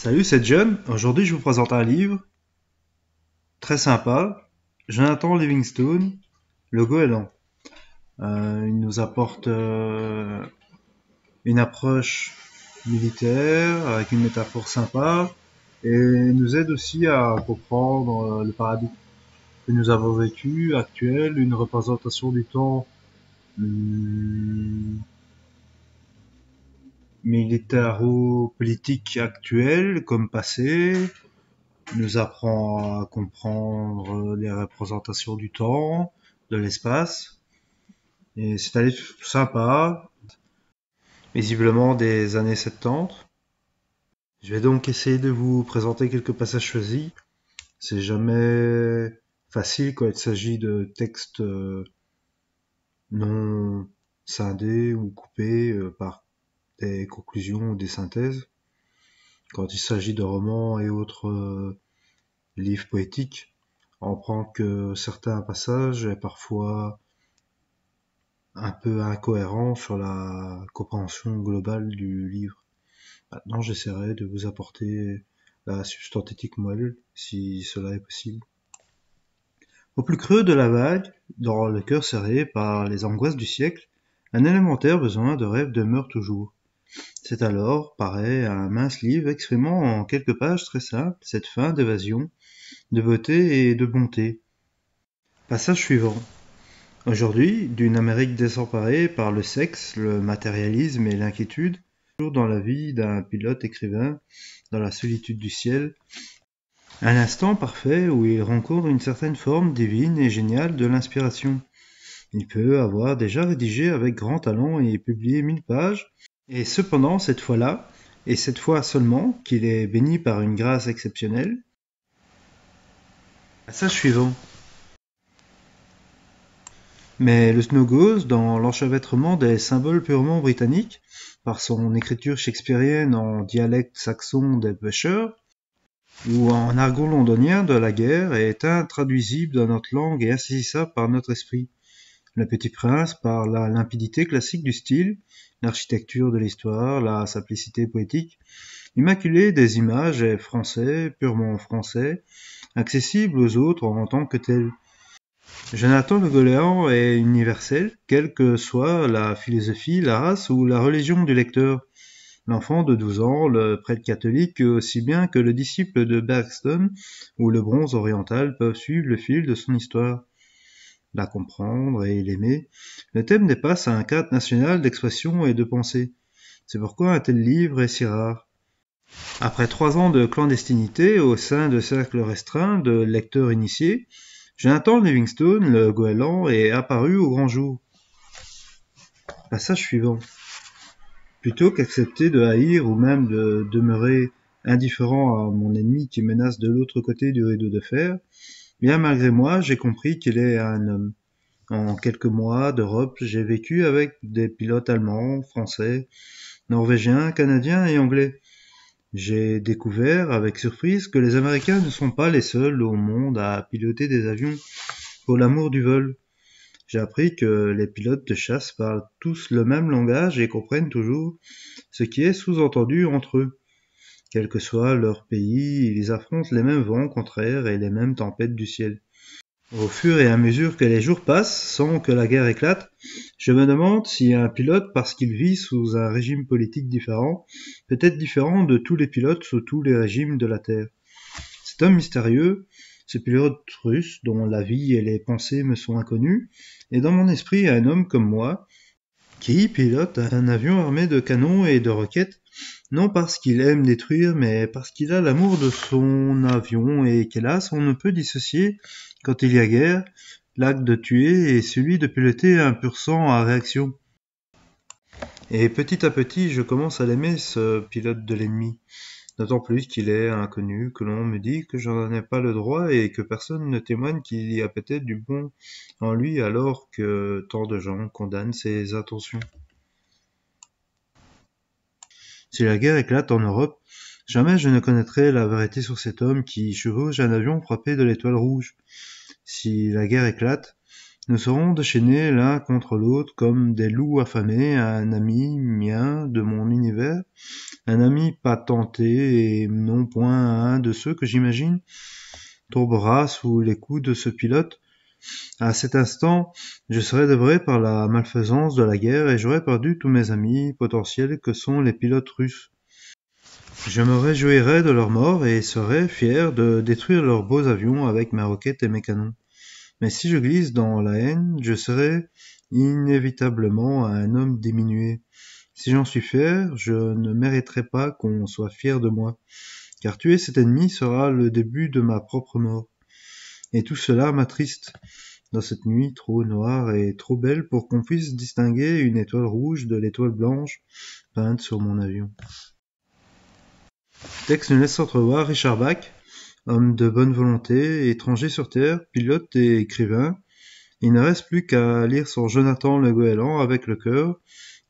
Salut, c'est John. Aujourd'hui, je vous présente un livre très sympa. Jonathan Livingstone, Le Goéland. Il nous apporte une approche militaire avec une métaphore sympa et nous aide aussi à comprendre le paradigme que nous avons vécu actuel, une représentation du temps hum, militaro-politique actuel comme passé, nous apprend à comprendre les représentations du temps, de l'espace. Et c'est un livre sympa, visiblement des années 70. Je vais donc essayer de vous présenter quelques passages choisis. C'est jamais facile quand il s'agit de textes non scindés ou coupés par des conclusions ou des synthèses. Quand il s'agit de romans et autres livres poétiques, on prend que certains passages est parfois un peu incohérent sur la compréhension globale du livre. Maintenant, j'essaierai de vous apporter la substantétique moelle, si cela est possible. Au plus creux de la vague, dans le cœur serré par les angoisses du siècle, un élémentaire besoin de rêve demeure toujours. C'est alors, paraît, un mince livre exprimant en quelques pages très simples cette fin d'évasion, de beauté et de bonté. Passage suivant. Aujourd'hui, d'une Amérique désemparée par le sexe, le matérialisme et l'inquiétude, toujours dans la vie d'un pilote écrivain, dans la solitude du ciel, un instant parfait où il rencontre une certaine forme divine et géniale de l'inspiration. Il peut avoir déjà rédigé avec grand talent et publié 1000 pages, et cependant cette fois-là, et cette fois seulement, qu'il est béni par une grâce exceptionnelle. Passage suivant. Mais le Snow dans l'enchevêtrement des symboles purement britanniques, par son écriture shakespearienne en dialecte saxon des pêcheurs, ou en argot londonien de la guerre, est intraduisible dans notre langue et insaisissable par notre esprit. Le Petit Prince par la limpidité classique du style, l'architecture de l'histoire, la simplicité poétique, immaculé des images est français, purement français, accessible aux autres en tant que tel. Jonathan Le Goéland est universel, quelle que soit la philosophie, la race ou la religion du lecteur. L'enfant de 12 ans, le prêtre catholique, aussi bien que le disciple de Bergson ou le bronze oriental peuvent suivre le fil de son histoire, la comprendre et l'aimer. Le thème dépasse un cadre national d'expression et de pensée. C'est pourquoi un tel livre est si rare. Après 3 ans de clandestinité au sein de cercles restreints de lecteurs initiés, Jonathan Livingstone, le Goéland, est apparu au grand jour. Passage suivant. Plutôt qu'accepter de haïr ou même de demeurer indifférent à mon ennemi qui menace de l'autre côté du rideau de fer, bien malgré moi, j'ai compris qu'il est un homme. En quelques mois d'Europe, j'ai vécu avec des pilotes allemands, français, norvégiens, canadiens et anglais. J'ai découvert avec surprise que les Américains ne sont pas les seuls au monde à piloter des avions pour l'amour du vol. J'ai appris que les pilotes de chasse parlent tous le même langage et comprennent toujours ce qui est sous-entendu entre eux. Quel que soit leur pays, ils affrontent les mêmes vents contraires et les mêmes tempêtes du ciel. Au fur et à mesure que les jours passent, sans que la guerre éclate, je me demande si un pilote, parce qu'il vit sous un régime politique différent, peut être différent de tous les pilotes sous tous les régimes de la Terre. Cet homme mystérieux, ce pilote russe dont la vie et les pensées me sont inconnus, est dans mon esprit un homme comme moi, qui pilote un avion armé de canons et de roquettes, non parce qu'il aime détruire, mais parce qu'il a l'amour de son avion et qu'hélas on ne peut dissocier, quand il y a guerre, l'acte de tuer et celui de piloter un pur sang à réaction. Et petit à petit, je commence à l'aimer, ce pilote de l'ennemi. D'autant plus qu'il est inconnu, que l'on me dit que je n'en ai pas le droit et que personne ne témoigne qu'il y a peut-être du bon en lui alors que tant de gens condamnent ses intentions. Si la guerre éclate en Europe, jamais je ne connaîtrai la vérité sur cet homme qui chevauche un avion frappé de l'étoile rouge. Si la guerre éclate, Nous serons déchaînés l'un contre l'autre comme des loups affamés, un ami mien de mon univers, un ami pas tenté et non point un de ceux que j'imagine, tombera sous les coups de ce pilote. À cet instant, je serai dévoré par la malfaisance de la guerre et j'aurai perdu tous mes amis potentiels que sont les pilotes russes. Je me réjouirai de leur mort et serai fier de détruire leurs beaux avions avec mes roquettes et mes canons. Mais si je glisse dans la haine, je serai inévitablement un homme diminué. Si j'en suis fier, je ne mériterai pas qu'on soit fier de moi, car tuer cet ennemi sera le début de ma propre mort. Et tout cela m'attriste, dans cette nuit trop noire et trop belle pour qu'on puisse distinguer une étoile rouge de l'étoile blanche peinte sur mon avion. Texte nous laisse entrevoir Richard Bach, homme de bonne volonté, étranger sur Terre, pilote et écrivain. Il ne reste plus qu'à lire son Jonathan le Goéland avec le cœur,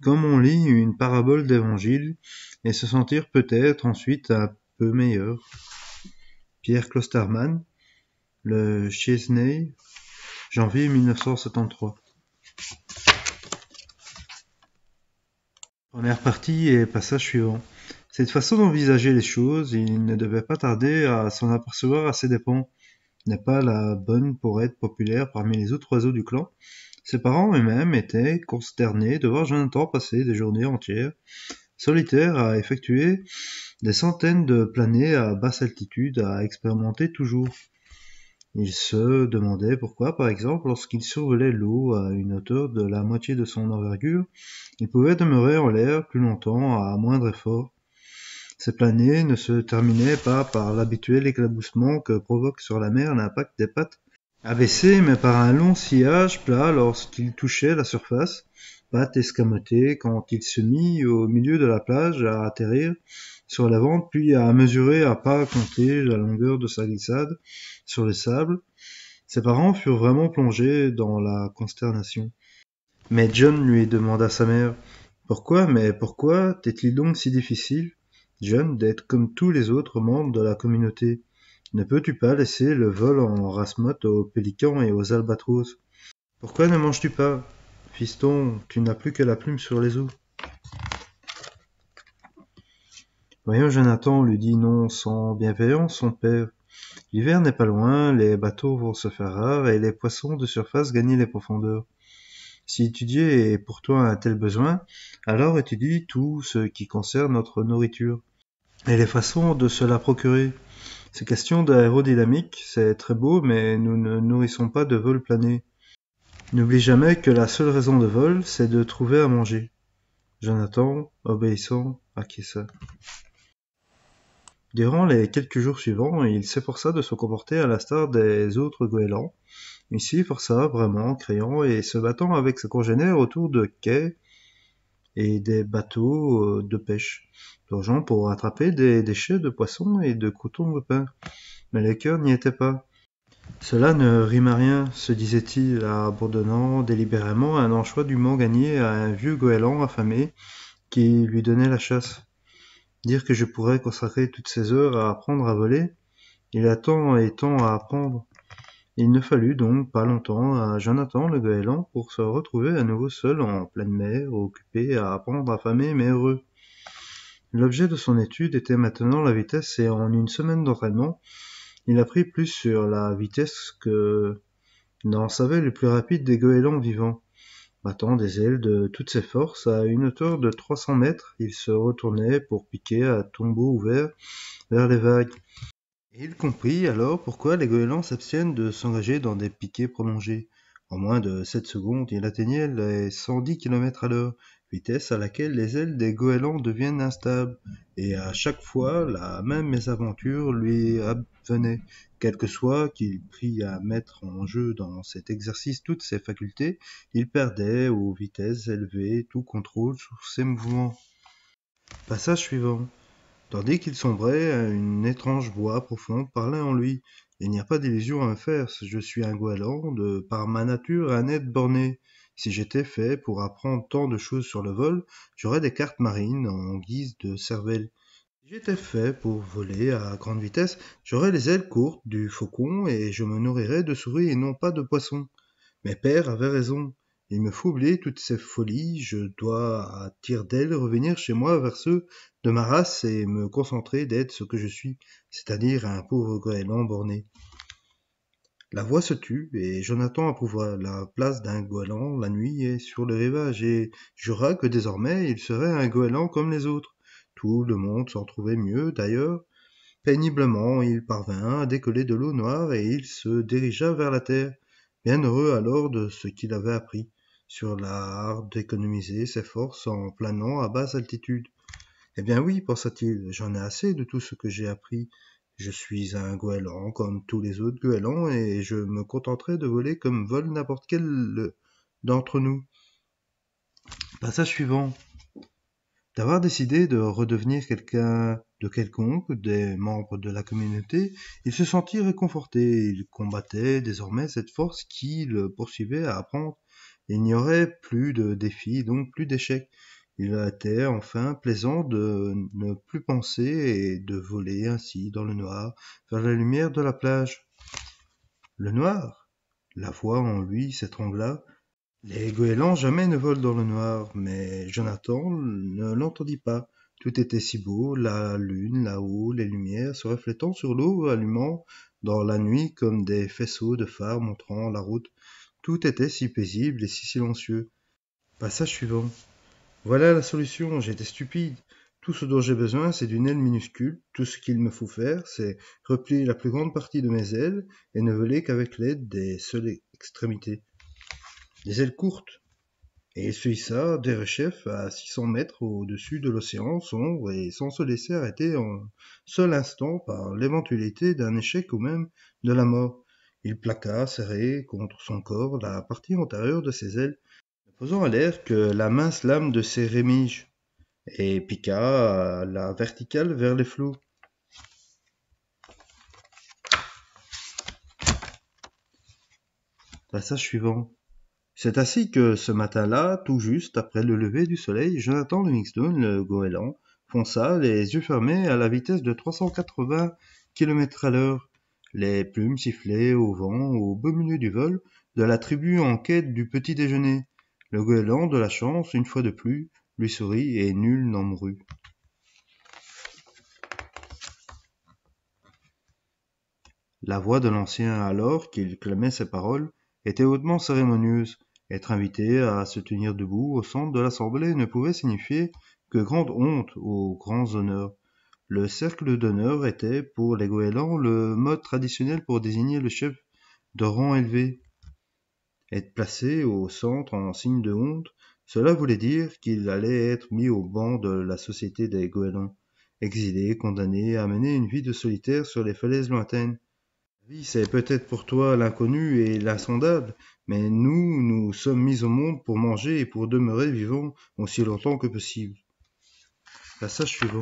comme on lit une parabole d'évangile, et se sentir peut-être ensuite un peu meilleur. Pierre Klosterman, le Chesney, janvier 1973. Première partie et passage suivant. Cette façon d'envisager les choses, il ne devait pas tarder à s'en apercevoir à ses dépens, n'est pas la bonne pour être populaire parmi les autres oiseaux du clan. Ses parents eux-mêmes étaient consternés de voir Jonathan passer des journées entières, solitaire à effectuer des centaines de planées à basse altitude, à expérimenter toujours. Ils se demandaient pourquoi, par exemple, lorsqu'il survolait l'eau à une hauteur de la moitié de son envergure, il pouvait demeurer en l'air plus longtemps à moindre effort. Ces planées ne se terminaient pas par l'habituel éclaboussement que provoque sur la mer l'impact des pattes abaissées, mais par un long sillage plat lorsqu'il touchait la surface, pattes escamotées quand il se mit au milieu de la plage à atterrir sur la vente, puis à mesurer à pas compter la longueur de sa glissade sur le sable. Ses parents furent vraiment plongés dans la consternation. Mais John lui demanda sa mère, « Pourquoi, mais pourquoi t'est-il donc si difficile, John, d'être comme tous les autres membres de la communauté? Ne peux-tu pas laisser le vol en rase-motte aux pélicans et aux albatros? Pourquoi ne manges-tu pas? Fiston, tu n'as plus que la plume sur les os. » Voyons, Jonathan, lui dit non sans bienveillance son père. L'hiver n'est pas loin, les bateaux vont se faire rares et les poissons de surface gagner les profondeurs. Si étudier est pour toi un tel besoin, alors étudie tout ce qui concerne notre nourriture et les façons de se la procurer. Ces questions d'aérodynamique, c'est très beau, mais nous ne nourrissons pas de vol plané. N'oublie jamais que la seule raison de vol, c'est de trouver à manger. Jonathan, obéissant, acquiesça. Durant les quelques jours suivants, il s'efforça de se comporter à l'instar des autres goélands. Il s'y força vraiment, criant et se battant avec ses congénères autour de quais et des bateaux de pêche, plongeant pour attraper des déchets de poissons et de croûtons de pain. Mais le cœur n'y était pas. Cela ne rime à rien, se disait-il, abandonnant délibérément un anchois dûment gagné à un vieux goéland affamé qui lui donnait la chasse. Dire que je pourrais consacrer toutes ces heures à apprendre à voler, il y a tant et tant à apprendre. Il ne fallut donc pas longtemps à Jonathan le goéland pour se retrouver à nouveau seul en pleine mer, occupé à apprendre à famer mais heureux. L'objet de son étude était maintenant la vitesse et en une semaine d'entraînement, il apprit plus sur la vitesse que n'en savaient les plus rapides des goélands vivants. Battant des ailes de toutes ses forces, à une hauteur de 300 mètres, il se retournait pour piquer à tombeau ouvert vers les vagues. Et il comprit alors pourquoi les goélands s'abstiennent de s'engager dans des piquets prolongés. En moins de 7 secondes, il atteignait les 110 km à l'heure, vitesse à laquelle les ailes des goélands deviennent instables. Et à chaque fois, la même mésaventure lui advenait. Quel que soit qu'il prît à mettre en jeu dans cet exercice toutes ses facultés, il perdait aux vitesses élevées tout contrôle sur ses mouvements. Passage suivant. Tandis qu'il sombrait, une étrange voix profonde parlait en lui. « Il n'y a pas d'illusion à me faire, je suis un goéland, de par ma nature un être borné. Si j'étais fait pour apprendre tant de choses sur le vol, j'aurais des cartes marines en guise de cervelle. Si j'étais fait pour voler à grande vitesse, j'aurais les ailes courtes du faucon et je me nourrirais de souris et non pas de poissons. Mes pères avaient raison. Il me faut oublier toutes ces folies, je dois, à tire-d'aile, revenir chez moi vers ceux de ma race et me concentrer d'être ce que je suis, c'est-à-dire un pauvre goéland borné. La voix se tut, et Jonathan approuva la place d'un goéland la nuit et sur le rivage, et jura que désormais il serait un goéland comme les autres. Tout le monde s'en trouvait mieux, d'ailleurs. Péniblement il parvint à décoller de l'eau noire, et il se dirigea vers la terre, bien heureux alors de ce qu'il avait appris sur l'art d'économiser ses forces en planant à basse altitude. Eh bien oui, pensa-t-il, j'en ai assez de tout ce que j'ai appris. Je suis un goéland comme tous les autres goélands et je me contenterai de voler comme vole n'importe quel d'entre nous. Passage suivant. D'avoir décidé de redevenir quelqu'un de quelconque des membres de la communauté, il se sentit réconforté. Il combattait désormais cette force qui le poursuivait à apprendre. Il n'y aurait plus de défis, donc plus d'échecs. Il était enfin plaisant de ne plus penser et de voler ainsi dans le noir vers la lumière de la plage. Le noir? La voix en lui s'étrangla. Les goélands jamais ne volent dans le noir, mais Jonathan ne l'entendit pas. Tout était si beau, la lune là-haut, les lumières se reflétant sur l'eau, allumant dans la nuit comme des faisceaux de phares montrant la route. Tout était si paisible et si silencieux. Passage suivant. Voilà la solution, j'étais stupide. Tout ce dont j'ai besoin, c'est d'une aile minuscule. Tout ce qu'il me faut faire, c'est replier la plus grande partie de mes ailes et ne voler qu'avec l'aide des seules extrémités. Des ailes courtes. Et il se hissa derechef à 600 mètres au-dessus de l'océan sombre et sans se laisser arrêter un seul instant par l'éventualité d'un échec ou même de la mort. Il plaqua, serré contre son corps, la partie antérieure de ses ailes, ne posant à l'air que la mince lame de ses rémiges, et piqua la verticale vers les flots. Passage suivant. C'est ainsi que ce matin-là, tout juste après le lever du soleil, Jonathan Livingstone, le goéland, fonça, les yeux fermés, à la vitesse de 380 km/h. Les plumes sifflaient au vent au beau milieu du vol de la tribu en quête du petit déjeuner. Le goéland de la chance, une fois de plus, lui sourit et nul n'en mourut. La voix de l'ancien, alors qu'il clamait ces paroles, était hautement cérémonieuse. Être invité à se tenir debout au centre de l'assemblée ne pouvait signifier que grande honte aux grands honneurs. Le cercle d'honneur était, pour les goélands, le mode traditionnel pour désigner le chef de rang élevé. Être placé au centre en signe de honte, cela voulait dire qu'il allait être mis au banc de la société des goélands, exilé, condamné à mener une vie de solitaire sur les falaises lointaines. La vie, c'est peut-être pour toi l'inconnu et l'insondable, mais nous sommes mis au monde pour manger et pour demeurer vivants aussi longtemps que possible. Passage suivant.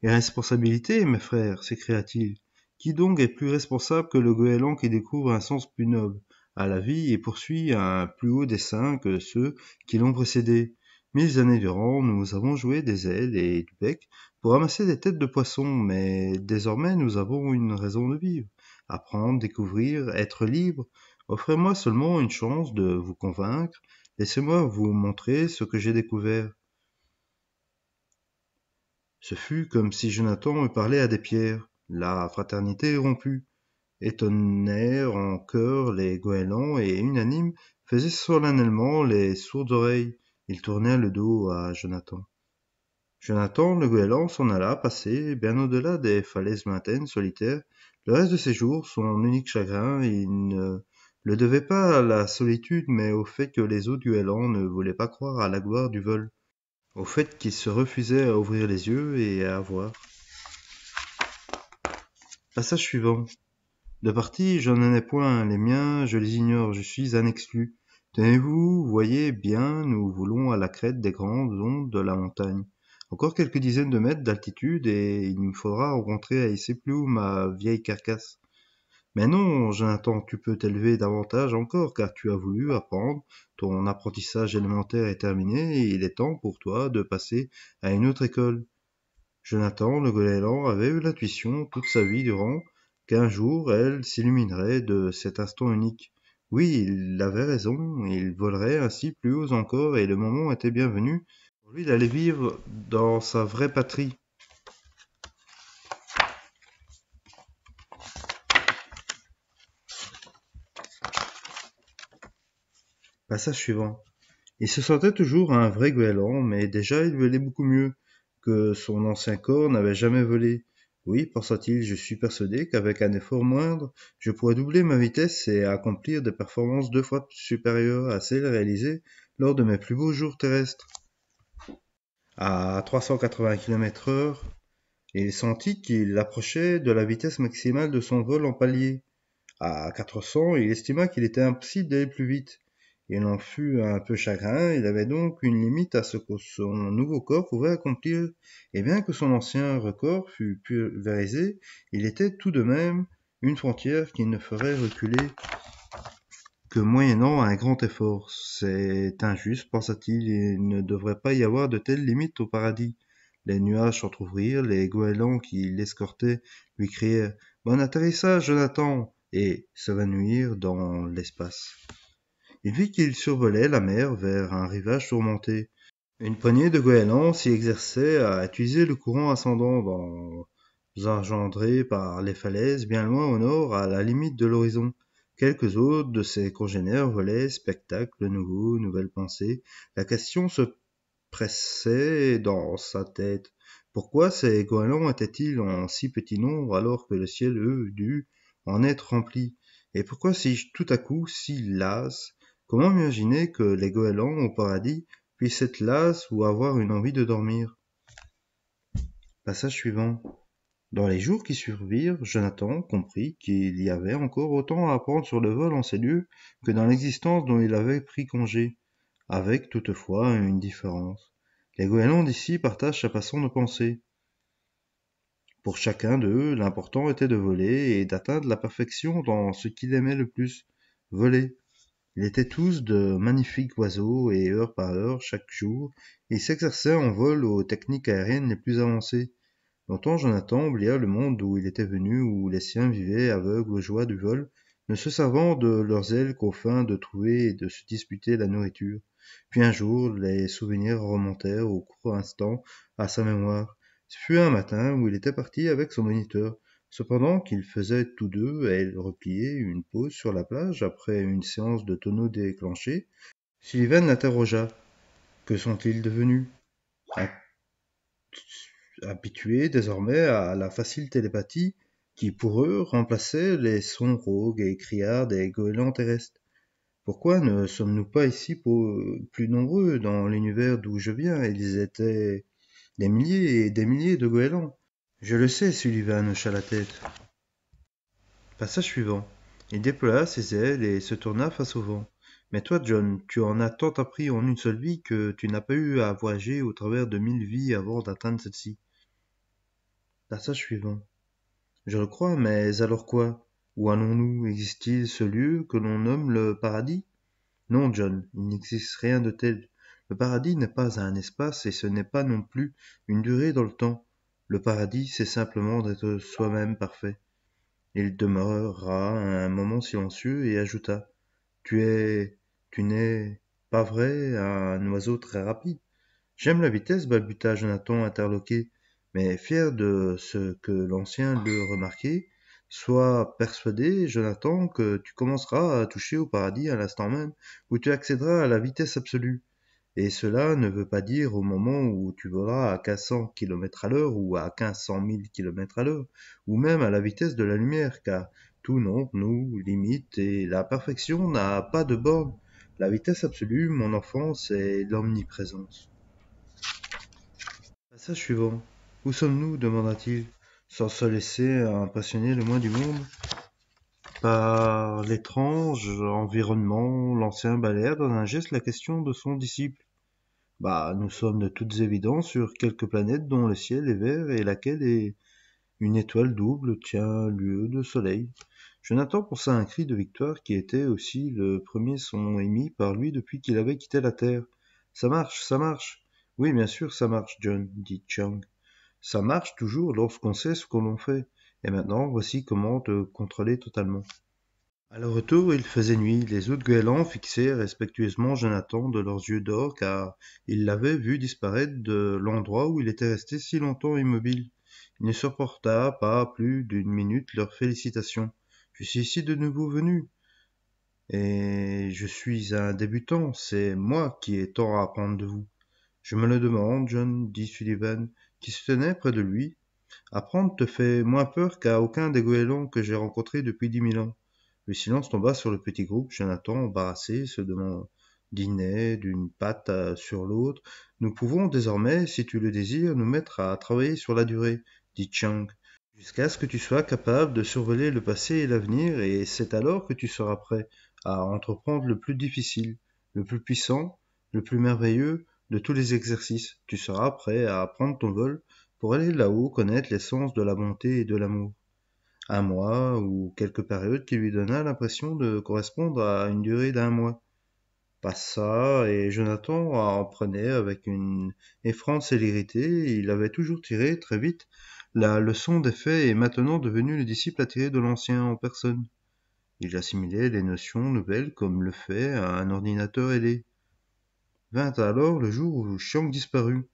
Irresponsabilité, mes frères, s'écria-t-il. Qui donc est plus responsable que le goéland qui découvre un sens plus noble à la vie et poursuit un plus haut dessein que ceux qui l'ont précédé? 1000 années durant, nous avons joué des ailes et du bec pour ramasser des têtes de poissons, mais désormais nous avons une raison de vivre. Apprendre, découvrir, être libre. Offrez-moi seulement une chance de vous convaincre. Laissez-moi vous montrer ce que j'ai découvert. Ce fut comme si Jonathan eût parlé à des pierres. La fraternité rompue. Étonnèrent en chœur les goélands et, unanimes, faisaient solennellement les sourdes oreilles. Ils tournèrent le dos à Jonathan. Jonathan, le goéland, s'en alla passer bien au-delà des falaises lointaines, solitaires. Le reste de ses jours, son unique chagrin, il ne le devait pas à la solitude, mais au fait que les autres goélands ne voulaient pas croire à la gloire du vol, au fait qu'ils se refusaient à ouvrir les yeux et à voir. Passage suivant. De partis, je n'en ai point, les miens, je les ignore, je suis un exclu. Tenez-vous, voyez bien, nous voulons à la crête des grandes ondes de la montagne. Encore quelques dizaines de mètres d'altitude et il me faudra rencontrer à hisser plus haut ma vieille carcasse. Mais non, Jonathan, tu peux t'élever davantage encore, car tu as voulu apprendre, ton apprentissage élémentaire est terminé et il est temps pour toi de passer à une autre école. Jonathan le goéland avait eu l'intuition toute sa vie durant qu'un jour elle s'illuminerait de cet instant unique. Oui, il avait raison, il volerait ainsi plus haut encore et le moment était bien venu pour lui d'aller vivre dans sa vraie patrie. Passage suivant. Il se sentait toujours un vrai goéland, mais déjà il volait beaucoup mieux que son ancien corps n'avait jamais volé. Oui, pensa-t-il, je suis persuadé qu'avec un effort moindre, je pourrais doubler ma vitesse et accomplir des performances 2 fois supérieures à celles réalisées lors de mes plus beaux jours terrestres. À 380 km/h, il sentit qu'il approchait de la vitesse maximale de son vol en palier. À 400, il estima qu'il était impossible d'aller plus vite. Il en fut un peu chagrin, il avait donc une limite à ce que son nouveau corps pouvait accomplir, et bien que son ancien record fût pulvérisé, il était tout de même une frontière qui ne ferait reculer que moyennant un grand effort. C'est injuste, pensa-t-il, il ne devrait pas y avoir de telles limites au paradis. Les nuages s'entr'ouvrirent, les goélands qui l'escortaient lui crièrent « Bon atterrissage, Jonathan !» et s'évanouirent dans l'espace. Il vit qu'il survolait la mer vers un rivage tourmenté. Une poignée de goélands s'y exerçait à utiliser le courant ascendant engendré par les falaises bien loin au nord à la limite de l'horizon. Quelques autres de ses congénères volaient, spectacle nouveau, nouvelle pensée. La question se pressait dans sa tête. Pourquoi ces goélands étaient-ils en si petit nombre alors que le ciel, eux, dut en être rempli? Et pourquoi si tout à coup si las? Comment imaginer que les goélands au paradis puissent être las ou avoir une envie de dormir? Passage suivant. Dans les jours qui suivirent, Jonathan comprit qu'il y avait encore autant à apprendre sur le vol en ces lieux que dans l'existence dont il avait pris congé, avec toutefois une différence. Les goélands d'ici partagent sa façon de penser. Pour chacun d'eux, l'important était de voler et d'atteindre la perfection dans ce qu'il aimait le plus, voler. Ils étaient tous de magnifiques oiseaux et heure par heure, chaque jour, ils s'exerçaient en vol aux techniques aériennes les plus avancées. Longtemps Jonathan oublia le monde d'où il était venu, où les siens vivaient aveugles aux joies du vol, ne se servant de leurs ailes qu'aux fins de trouver et de se disputer la nourriture. Puis un jour, les souvenirs remontèrent au court instant à sa mémoire. Ce fut un matin où il était parti avec son moniteur. Cependant qu'ils faisaient tous deux, elle repliée, une pause sur la plage après une séance de tonneaux déclenchée, Sullivan l'interrogea. Que sont-ils devenus? Habitués désormais à la facile télépathie qui, pour eux, remplaçait les sons rauques et criards des goélands terrestres. Pourquoi ne sommes-nous pas ici plus nombreux dans l'univers d'où je viens? Ils étaient des milliers et des milliers de goélands. Je le sais, Sullivan hocha la tête. Passage suivant. Il déploya ses ailes et se tourna face au vent. Mais toi, John, tu en as tant appris en une seule vie que tu n'as pas eu à voyager au travers de 1000 vies avant d'atteindre celle-ci. Passage suivant. Je le crois, mais alors quoi? Où allons-nous? Existe-t-il ce lieu que l'on nomme le paradis? Non, John, il n'existe rien de tel. Le paradis n'est pas un espace et ce n'est pas non plus une durée dans le temps. Le paradis, c'est simplement d'être soi-même parfait. Il demeura un moment silencieux et ajouta. Tu n'es pas vrai un oiseau très rapide. J'aime la vitesse, balbuta Jonathan interloqué, mais fier de ce que l'ancien l'eût remarqué. Sois persuadé, Jonathan, que tu commenceras à toucher au paradis à l'instant même où tu accéderas à la vitesse absolue. Et cela ne veut pas dire au moment où tu voleras à 1500 km à l'heure ou à 1500 000 km à l'heure, ou même à la vitesse de la lumière, car tout nombre nous limite et la perfection n'a pas de borne. La vitesse absolue, mon enfant, c'est l'omniprésence. Passage suivant. Où sommes-nous? Demanda-t-il, sans se laisser impressionner le moins du monde par l'étrange environnement. L'ancien balaya dans un geste la question de son disciple. Bah, nous sommes de toutes évidences sur quelques planètes dont le ciel est vert et laquelle est une étoile double tient lieu de soleil. Jonathan pensa à un cri de victoire qui était aussi le premier son émis par lui depuis qu'il avait quitté la Terre. Ça marche, ça marche. Oui, bien sûr, ça marche, John, dit Chang. Ça marche toujours lorsqu'on sait ce que l'on fait. Et maintenant, voici comment te contrôler totalement. À leur retour, il faisait nuit. Les autres goélands fixaient respectueusement Jonathan de leurs yeux d'or, car ils l'avaient vu disparaître de l'endroit où il était resté si longtemps immobile. Il ne supporta pas plus d'une minute leurs félicitations. Je suis ici de nouveau venu, et je suis un débutant. C'est moi qui ai tant à apprendre de vous. Je me le demande, John, dit Sullivan, qui se tenait près de lui. Apprendre te fait moins peur qu'à aucun des goélands que j'ai rencontrés depuis 10 000 ans. Le silence tomba sur le petit groupe. Jonathan, embarrassé, se demandait d'une patte sur l'autre. Nous pouvons désormais, si tu le désires, nous mettre à travailler sur la durée, dit Chang, jusqu'à ce que tu sois capable de survoler le passé et l'avenir, et c'est alors que tu seras prêt à entreprendre le plus difficile, le plus puissant, le plus merveilleux de tous les exercices. Tu seras prêt à prendre ton vol pour aller là-haut connaître l'essence de la bonté et de l'amour. Un mois ou quelques périodes qui lui donna l'impression de correspondre à une durée d'un mois passa, et Jonathan en prenait avec une effrayante célérité. Il avait toujours tiré très vite la leçon des faits et maintenant devenu le disciple attiré de l'ancien en personne. Il assimilait les notions nouvelles comme le fait un ordinateur ailé. Vint alors le jour où Chiang disparut.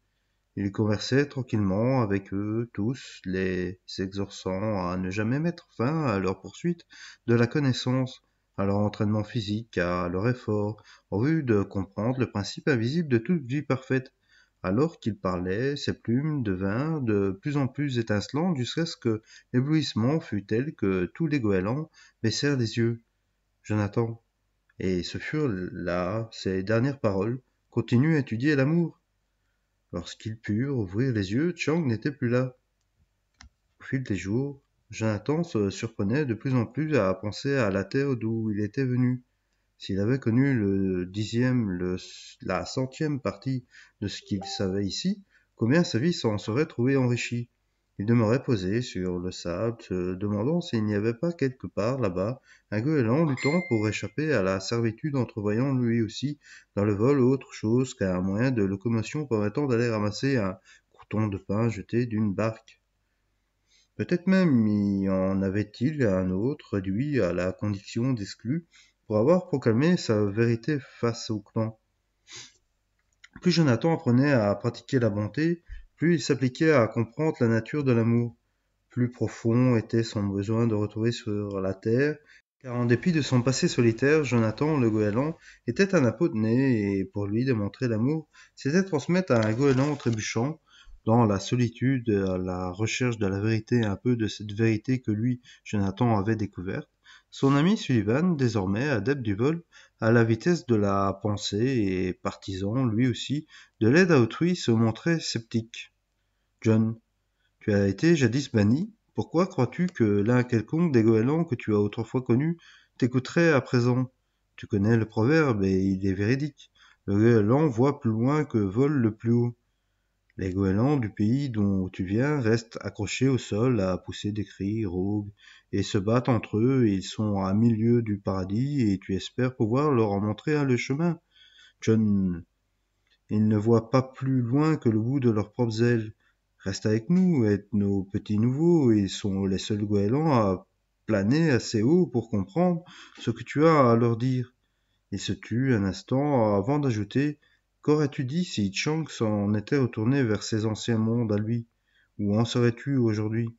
Il conversait tranquillement avec eux tous, les exhortant à ne jamais mettre fin à leur poursuite de la connaissance, à leur entraînement physique, à leur effort, en vue de comprendre le principe invisible de toute vie parfaite. Alors qu'il parlait, ses plumes devinrent de plus en plus étincelantes jusqu'à ce que l'éblouissement fût tel que tous les goélands baissèrent les yeux. Jonathan, et ce furent là ses dernières paroles, continue à étudier l'amour. Lorsqu'ils purent ouvrir les yeux, Chang n'était plus là. Au fil des jours, Jonathan se surprenait de plus en plus à penser à la terre d'où il était venu. S'il avait connu le dixième, la centième partie de ce qu'il savait ici, combien sa vie s'en serait trouvée enrichie. Il demeurait posé sur le sable, se demandant s'il n'y avait pas quelque part là-bas un goéland luttant pour échapper à la servitude, entrevoyant lui aussi dans le vol autre chose qu'un moyen de locomotion permettant d'aller ramasser un crouton de pain jeté d'une barque. Peut-être même y en avait-il un autre, réduit à la condition d'exclu, pour avoir proclamé sa vérité face au clan. Plus Jonathan apprenait à pratiquer la bonté, plus il s'appliquait à comprendre la nature de l'amour. Plus profond était son besoin de retrouver sur la terre, car en dépit de son passé solitaire, Jonathan le goéland était un apôtre-né, et pour lui démontrer l'amour, c'était transmettre à un goéland trébuchant, dans la solitude, à la recherche de la vérité, un peu de cette vérité que lui, Jonathan, avait découverte. Son ami Sullivan, désormais adepte du vol, à la vitesse de la pensée et partisan, lui aussi, de l'aide à autrui, se montrait sceptique. John, tu as été jadis banni. Pourquoi crois-tu que l'un quelconque des goélands que tu as autrefois connus t'écouterait à présent? Tu connais le proverbe et il est véridique. Le goéland voit plus loin que vole le plus haut. Les goélands du pays dont tu viens restent accrochés au sol à pousser des cris rauques et se battent entre eux. Ils sont à 1000 lieues du paradis et tu espères pouvoir leur en montrer le chemin. John, ils ne voient pas plus loin que le bout de leurs propres ailes. Reste avec nous, êtes nos petits nouveaux, ils sont les seuls goélands à planer assez haut pour comprendre ce que tu as à leur dire. Il se tut un instant avant d'ajouter: Qu'aurais-tu dit si Chang s'en était retourné vers ses anciens mondes à lui? Où en serais-tu aujourd'hui?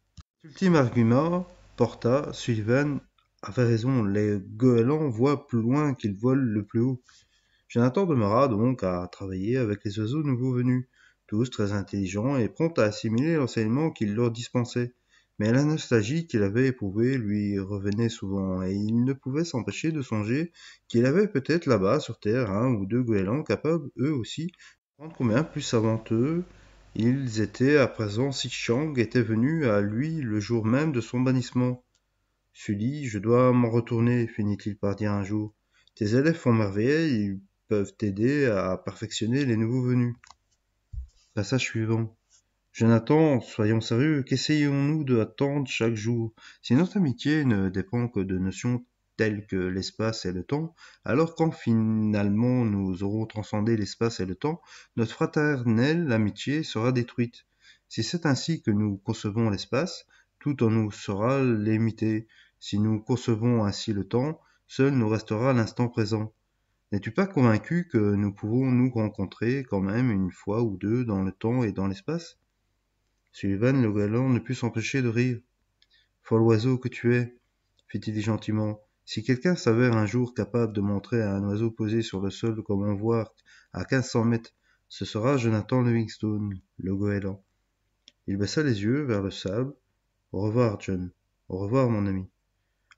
L'ultime argument porta, Sullivan avait raison, les goélands voient plus loin qu'ils volent le plus haut. Jonathan demeura donc à travailler avec les oiseaux nouveaux venus, tous très intelligents et prompts à assimiler l'enseignement qu'il leur dispensait. Mais la nostalgie qu'il avait éprouvée lui revenait souvent, et il ne pouvait s'empêcher de songer qu'il avait peut-être là-bas sur Terre un ou deux goélands capables, eux aussi, de comprendre combien plus savants eux ils étaient à présent si Chang était venu à lui le jour même de son bannissement. Sully, je dois m'en retourner, finit-il par dire un jour. Tes élèves font merveille, ils peuvent t'aider à perfectionner les nouveaux venus. Passage suivant. Jonathan, soyons sérieux, qu'essayons-nous d'attendre chaque jour? Si notre amitié ne dépend que de notions telles que l'espace et le temps, alors quand finalement nous aurons transcendé l'espace et le temps, notre fraternelle amitié sera détruite. Si c'est ainsi que nous concevons l'espace, tout en nous sera limité. Si nous concevons ainsi le temps, seul nous restera l'instant présent. N'es-tu pas convaincu que nous pouvons nous rencontrer quand même une fois ou deux dans le temps et dans l'espace? Sullivan le Goéland ne put s'empêcher de rire. Folle oiseau que tu es, fit-il gentiment. Si quelqu'un s'avère un jour capable de montrer à un oiseau posé sur le sol comment voir à 1500 mètres, ce sera Jonathan Livingstone, le Goéland. Il baissa les yeux vers le sable. Au revoir, John. Au revoir, mon ami.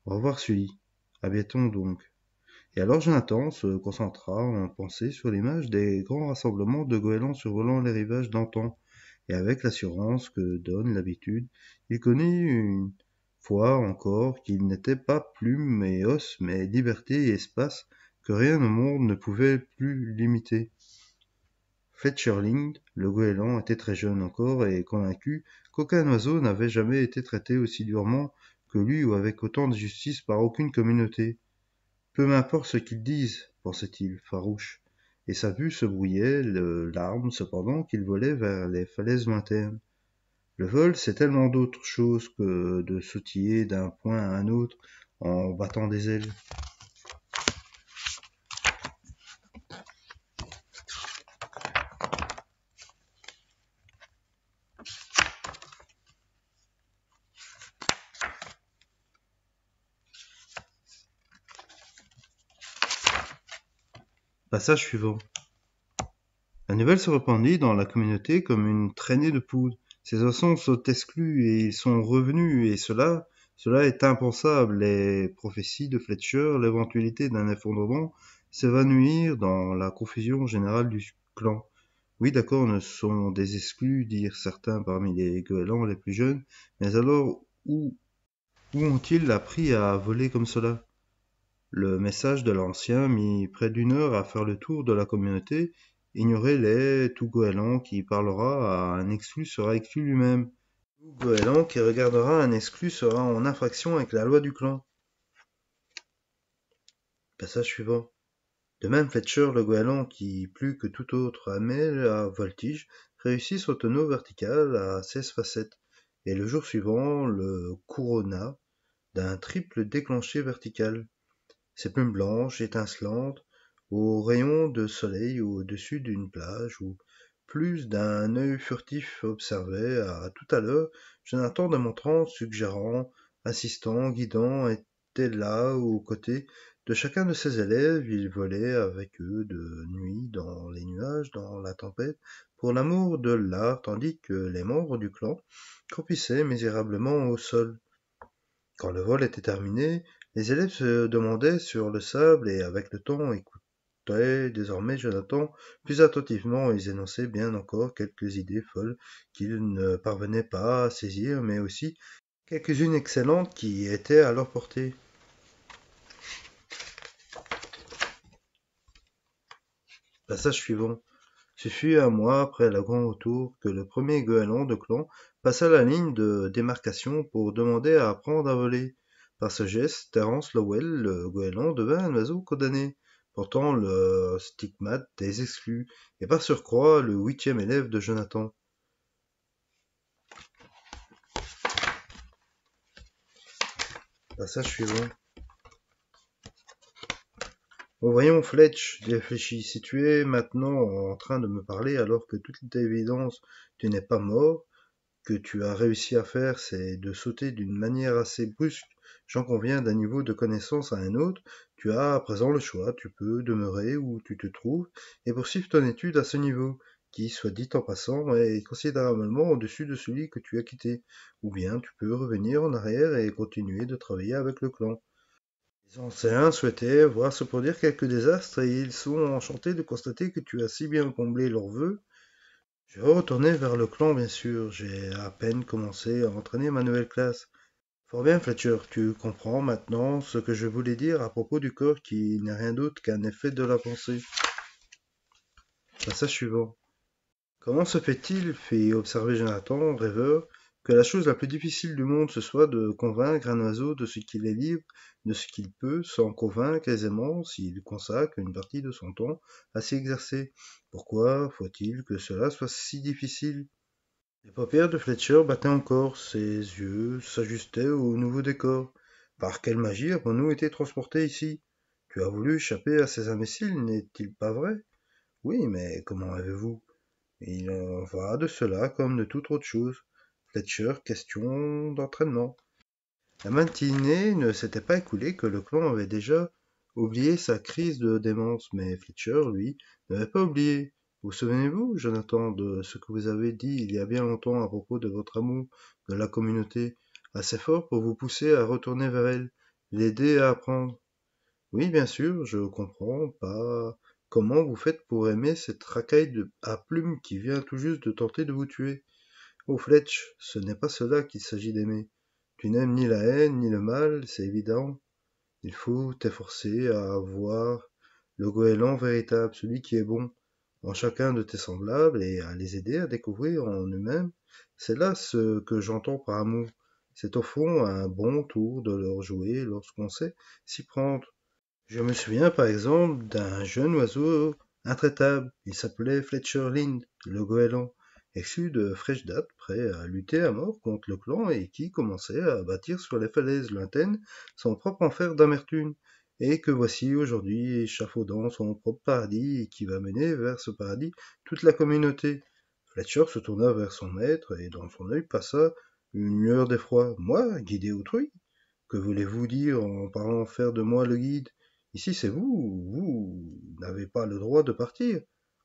Au revoir, Sully. À bientôt donc. Et alors Jonathan se concentra en pensée sur l'image des grands rassemblements de goélands survolant les rivages d'antan, et avec l'assurance que donne l'habitude, il connut une fois encore qu'il n'était pas plume et os, mais liberté et espace, que rien au monde ne pouvait plus limiter. Fletcherling, le goéland, était très jeune encore et convaincu qu'aucun oiseau n'avait jamais été traité aussi durement que lui ou avec autant de justice par aucune communauté. Peu m'importe ce qu'ils disent, pensait-il, farouche, et sa vue se brouillait de larmes cependant qu'il volait vers les falaises lointaines. Le vol, c'est tellement d'autres choses que de sautiller d'un point à un autre en battant des ailes. Passage suivant. La nouvelle se répandit dans la communauté comme une traînée de poudre. Ces oiseaux sont exclus et ils sont revenus, et cela est impensable. Les prophéties de Fletcher, l'éventualité d'un effondrement, s'évanouirent dans la confusion générale du clan. Oui, d'accord, ne sont des exclus, dirent certains parmi les goélands les plus jeunes, mais alors où ont-ils appris à voler comme cela? Le message de l'ancien mit près d'une heure à faire le tour de la communauté. Ignorez les tout goéland qui parlera à un exclu sera exclu lui-même. Tout goéland qui regardera un exclu sera en infraction avec la loi du clan. Passage suivant. De même Fletcher le goéland qui, plus que tout autre, aimait la voltige, réussit son tonneau vertical à 16 facettes, et le jour suivant le couronna d'un triple déclenché vertical. Ses plumes blanches, étincelantes, aux rayons de soleil au-dessus d'une plage où plus d'un œil furtif observait, à tout à l'heure, Jonathan de montrant, suggérant, assistant, guidant, était là aux côtés de chacun de ses élèves. Il volait avec eux de nuit, dans les nuages, dans la tempête, pour l'amour de l'art, tandis que les membres du clan cropissaient misérablement au sol. Quand le vol était terminé, les élèves se demandaient sur le sable et avec le temps écoutaient désormais Jonathan plus attentivement. Ils énonçaient bien encore quelques idées folles qu'ils ne parvenaient pas à saisir, mais aussi quelques-unes excellentes qui étaient à leur portée. Passage suivant. Ce fut un mois après le grand retour que le premier goéland de clan passa la ligne de démarcation pour demander à apprendre à voler. Par ce geste, Terence Lowell, le goéland, devint un oiseau condamné, portant le stigmate des exclus, et par surcroît le 8e élève de Jonathan. Passage suivant. Oh, voyons, Fletch, réfléchis, si tu es maintenant en train de me parler alors que toute évidence tu n'es pas mort, que tu as réussi à faire, c'est de sauter d'une manière assez brusque, j'en conviens, d'un niveau de connaissance à un autre, tu as à présent le choix, tu peux demeurer où tu te trouves et poursuivre ton étude à ce niveau, qui, soit dit en passant, est considérablement au-dessus de celui que tu as quitté, ou bien tu peux revenir en arrière et continuer de travailler avec le clan. Les anciens souhaitaient voir se produire quelques désastres et ils sont enchantés de constater que tu as si bien comblé leurs vœux. Je vais retourner vers le clan, bien sûr. J'ai à peine commencé à entraîner ma nouvelle classe. Fort bien, Fletcher, tu comprends maintenant ce que je voulais dire à propos du corps qui n'est rien d'autre qu'un effet de la pensée. Passage suivant. Comment se fait-il, fit observer Jonathan, rêveur, que la chose la plus difficile du monde ce soit de convaincre un oiseau de ce qu'il est libre, de ce qu'il peut, s'en convaincre aisément s'il consacre une partie de son temps à s'y exercer? Pourquoi faut-il que cela soit si difficile? Les paupières de Fletcher battaient encore, ses yeux s'ajustaient au nouveau décor. Par quelle magie avons-nous été transportés ici? Tu as voulu échapper à ces imbéciles, n'est-il pas vrai? Oui, mais comment avez-vous? Il en va de cela comme de toute autre chose. Fletcher, question d'entraînement. La matinée ne s'était pas écoulée que le clan avait déjà oublié sa crise de démence, mais Fletcher, lui, n'avait pas oublié. Vous souvenez-vous, Jonathan, de ce que vous avez dit il y a bien longtemps à propos de votre amour de la communauté, assez fort pour vous pousser à retourner vers elle, l'aider à apprendre? Oui, bien sûr, je comprends pas comment vous faites pour aimer cette racaille à plumes qui vient tout juste de tenter de vous tuer. Oh Fletch, ce n'est pas cela qu'il s'agit d'aimer. Tu n'aimes ni la haine ni le mal, c'est évident. Il faut t'efforcer à voir le goéland véritable, celui qui est bon, en chacun de tes semblables et à les aider à découvrir en eux-mêmes. C'est là ce que j'entends par amour. C'est au fond un bon tour de leur jouer lorsqu'on sait s'y prendre. Je me souviens par exemple d'un jeune oiseau intraitable. Il s'appelait Fletcher Lind, le goéland, issu de fraîche date, prêt à lutter à mort contre le clan et qui commençait à bâtir sur les falaises lointaines son propre enfer d'amertume, et que voici aujourd'hui échafaudant son propre paradis et qui va mener vers ce paradis toute la communauté. Fletcher se tourna vers son maître et dans son œil passa une lueur d'effroi. Moi, guider autrui? Que voulez-vous dire en parlant faire de moi le guide? Ici c'est vous, vous n'avez pas le droit de partir.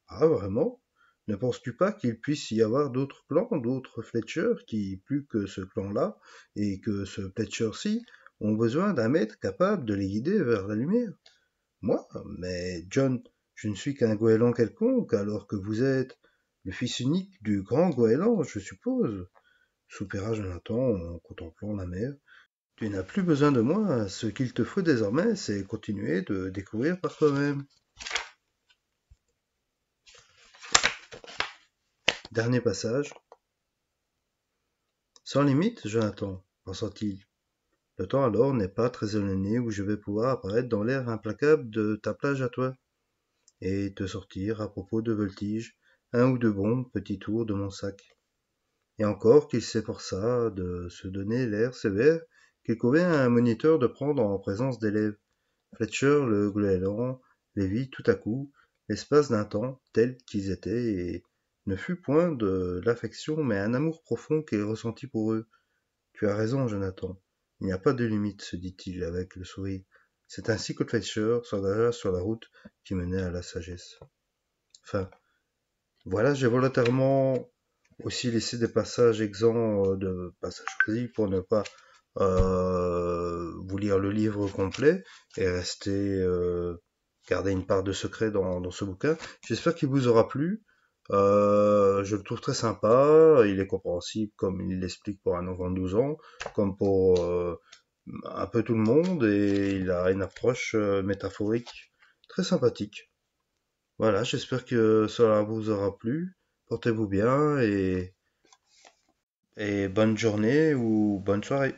Ah vraiment? Ne penses-tu pas qu'il puisse y avoir d'autres clans, d'autres Fletcher qui, plus que ce clan-là, et que ce Fletcher-ci, ont besoin d'un maître capable de les guider vers la lumière? Moi? Mais John, je ne suis qu'un goéland quelconque, alors que vous êtes le fils unique du grand goéland, je suppose, soupira Jonathan en contemplant la mer. Tu n'as plus besoin de moi, ce qu'il te faut désormais, c'est continuer de découvrir par toi-même. Dernier passage. Sans limite, Jonathan, pensa-t-il. Le temps alors n'est pas très éloigné où je vais pouvoir apparaître dans l'air implacable de ta plage à toi, et te sortir, à propos de voltige, un ou deux bons petits tours de mon sac. Et encore qu'il s'efforça de se donner l'air sévère qu'il convient à un moniteur de prendre en présence d'élèves. Fletcher le goéland les vit tout à coup, l'espace d'un temps, tels qu'ils étaient, et ne fut point de l'affection, mais un amour profond qu'il ressentit pour eux. Tu as raison, Jonathan. Il n'y a pas de limite, se dit-il avec le sourire. C'est ainsi que Fletcher s'engagea sur la route qui menait à la sagesse. Enfin, voilà, j'ai volontairement aussi laissé des passages exempts de passages choisis pour ne pas vous lire le livre complet et rester garder une part de secret dans ce bouquin. J'espère qu'il vous aura plu. Je le trouve très sympa, il est compréhensible comme il l'explique pour un enfant de 12 ans, comme pour un peu tout le monde, et il a une approche métaphorique très sympathique. Voilà, j'espère que cela vous aura plu. Portez-vous bien et bonne journée ou bonne soirée.